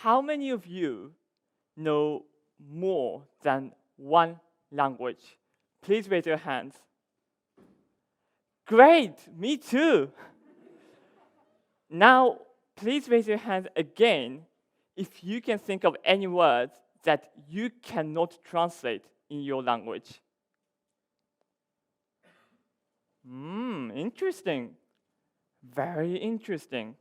how many of you know more than one language? Please raise your hands. Great, me too. Now, please raise your hand again if you can think of any words that you cannot translate in your language. Interesting. Very interesting.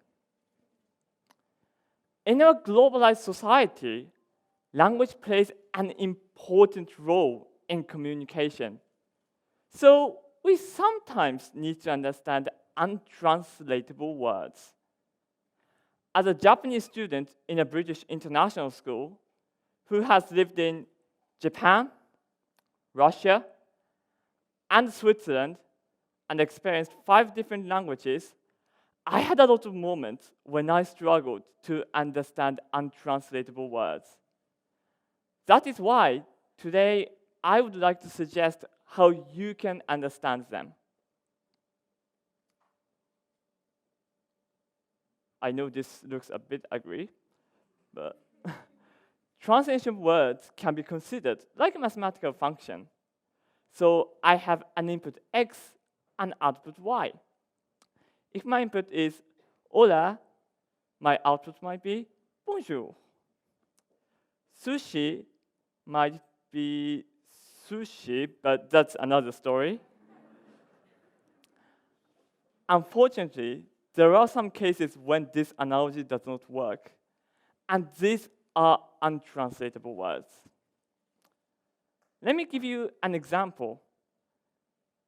In our globalized society, language plays an important role in communication. So we sometimes need to understand untranslatable words. As a Japanese student in a British international school who has lived in Japan, Russia, and Switzerland and experienced 5 different languages, I had a lot of moments when I struggled to understand untranslatable words. That is why today I would like to suggest how you can understand them. I know this looks a bit ugly, but translation words can be considered like a mathematical function. So I have an input X and output Y. If my input is hola, my output might be bonjour. Sushi might be sushi, but that's another story. Unfortunately, there are some cases when this analogy does not work, and these are untranslatable words. Let me give you an example.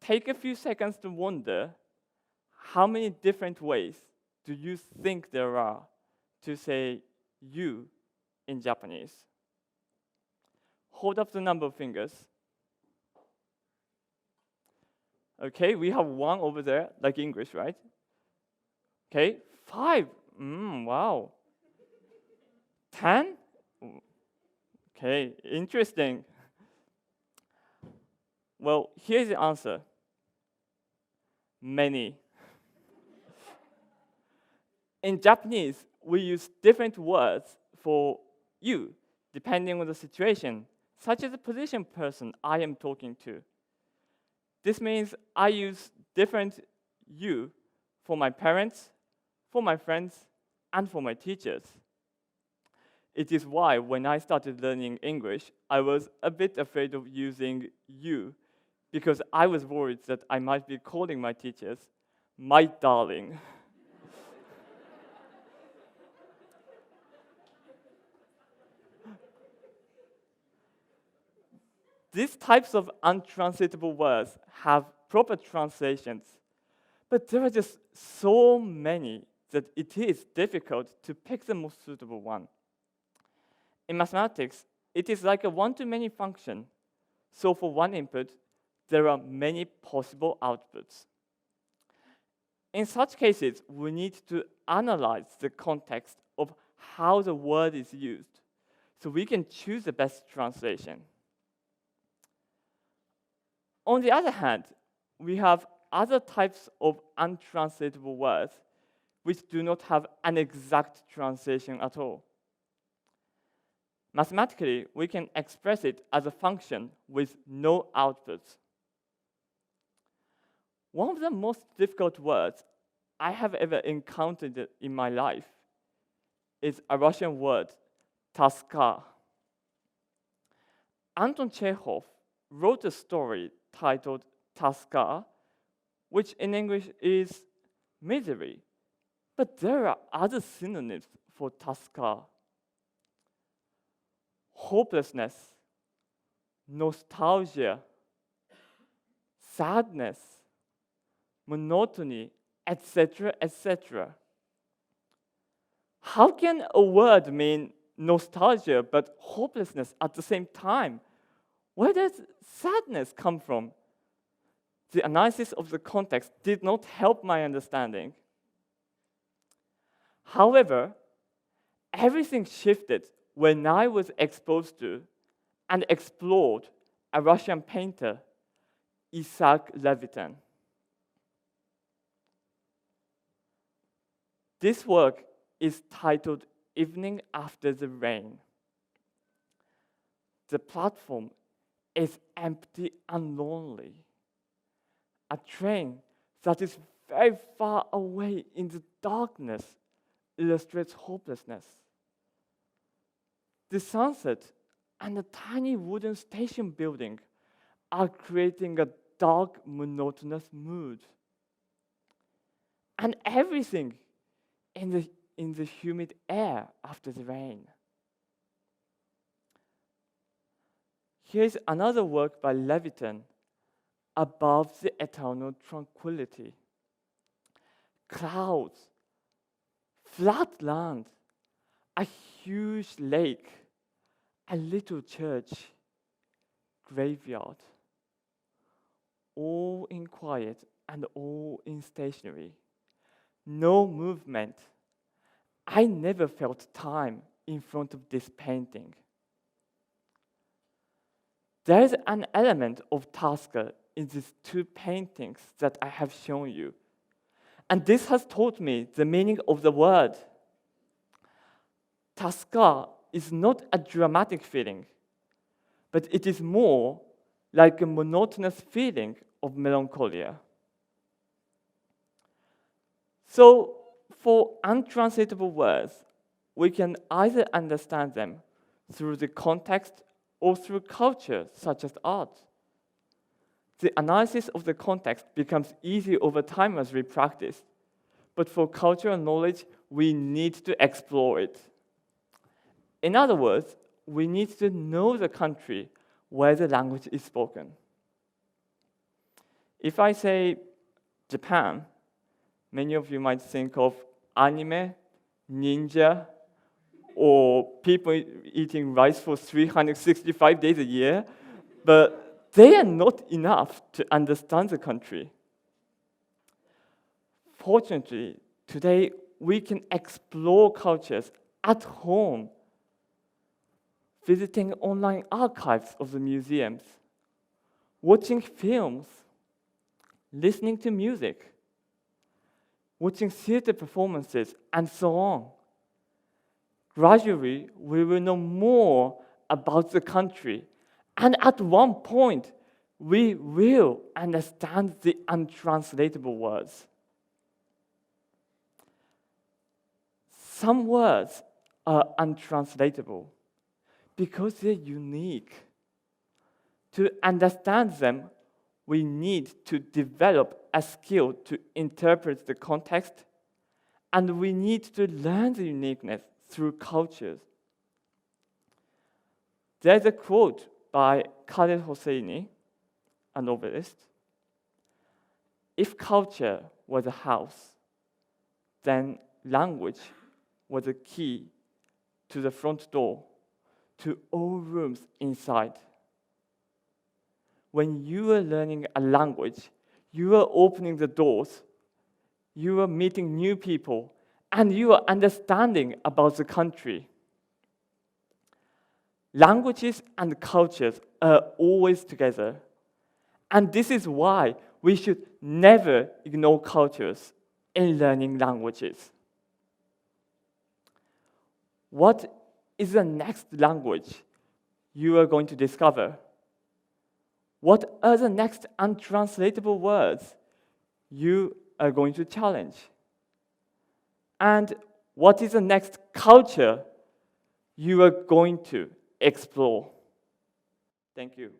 Take a few seconds to wonder how many different ways do you think there are to say you in Japanese? Hold up the number of fingers. Okay, we have 1 over there, like English, right? Okay, 5. Wow. 10? Okay, interesting. Well, here's the answer. Many. In Japanese, we use different words for you, depending on the situation, such as the position person I am talking to. This means I use different you for my parents, for my friends, and for my teachers. It is why when I started learning English, I was a bit afraid of using you, because I was worried that I might be calling my teachers my darling. These types of untranslatable words have proper translations, but there are just so many that it is difficult to pick the most suitable one. In mathematics, it is like a one-to-many function. So for one input, there are many possible outputs. In such cases, we need to analyze the context of how the word is used, so we can choose the best translation. On the other hand, we have other types of untranslatable words which do not have an exact translation at all. Mathematically, we can express it as a function with no outputs. One of the most difficult words I have ever encountered in my life is a Russian word, toska. Anton Chekhov wrote a story titled Toska, which in English is misery. But there are other synonyms for toska. Hopelessness, nostalgia, sadness, monotony, etc., etc. How can a word mean nostalgia but hopelessness at the same time? Where does sadness come from? The analysis of the context did not help my understanding. However, everything shifted when I was exposed to and explored a Russian painter, Isaac Levitan. This work is titled evening after the rain. The platform is empty and lonely. A train that is very far away in the darkness illustrates hopelessness. The sunset and a tiny wooden station building are creating a dark, monotonous mood. And everything in the humid air after the rain. Here's another work by Leviton, Above the Eternal Tranquility. Clouds, flat land, a huge lake, a little church, graveyard, all in quiet and all in stationery. No movement. I never felt time in front of this painting. There is an element of tasker in these two paintings that I have shown you. And this has taught me the meaning of the word. Tasker is not a dramatic feeling, but it is more like a monotonous feeling of melancholia. So, for untranslatable words, we can either understand them through the context or through culture, such as art. The analysis of the context becomes easy over time as we practice, but for cultural knowledge, we need to explore it. In other words, we need to know the country where the language is spoken. If I say Japan, many of you might think of anime, ninja, or people eating rice for 365 days a year, but they are not enough to understand the country. Fortunately, today we can explore cultures at home, visiting online archives of the museums, watching films, listening to music, watching theater performances, and so on. Gradually, we will know more about the country, and at one point, we will understand the untranslatable words. Some words are untranslatable because they're unique. To understand them, we need to develop a skill to interpret the context, and we need to learn the uniqueness through cultures. There's a quote by Khaled Hosseini, a novelist. If culture was a house, then language was a key to the front door, to all rooms inside. When you are learning a language, you are opening the doors, you are meeting new people, and you are understanding about the country. Languages and cultures are always together. And this is why we should never ignore cultures in learning languages. What is the next language you are going to discover? What are the next untranslatable words you are going to challenge? And what is the next culture you are going to explore? Thank you.